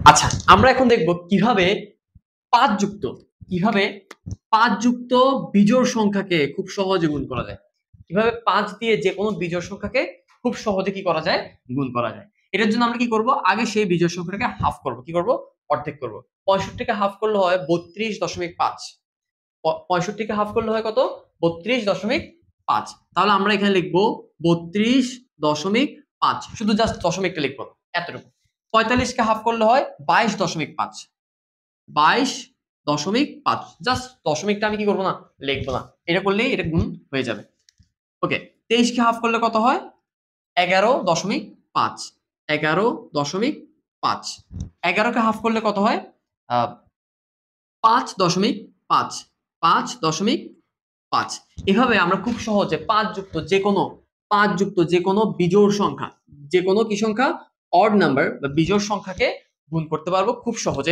আচ্ছা, আমরা এখন দেখব কিভাবে ৫ যুক্ত বিজোড় সংখ্যাকে খুব সহজে গুণ করা যায়। কিভাবে ৫ দিয়ে যেকোনো বিজোড় সংখ্যাকে খুব সহজে কি করা যায়? গুণ করা যায়। এটার জন্য আমরা কি করব? আগে সেই বিজোড় সংখ্যাটাকে হাফ করব। কি করব? অর্ধেক করব। ৬৫ কে হাফ করলে হয় ৩২.৫। ৬৫ কে হাফ করলে হয় কত? ৩২.৫। তাহলে আমরা এখানে লিখব ৩২.৫। শুধু জাস্ট দশমিকটা লিখব না, এতটুকু। ৪৫ কে হাফ করলে হয় ২২.৫। ২২.৫। জাস্ট দশমিকটা আমি কি করব না? লিখব না। এটা করলেই এটা গুণ হয়ে যাবে। ওকে। ২৩ কে হাফ করলে কত হয়? ১১.৫। ১১.৫। ১১ কে হাফ করলে কত হয়? আ ৫.৫। ৫.৫। এভাবে আমরা খুব সহজে ৫ যুক্ত যেকোনো বিজোড় সংখ্যা, যেকোনো কি সংখ্যা? অড নাম্বার বা বিজোড় সংখ্যাকে গুণ করতে পারবো খুব সহজে।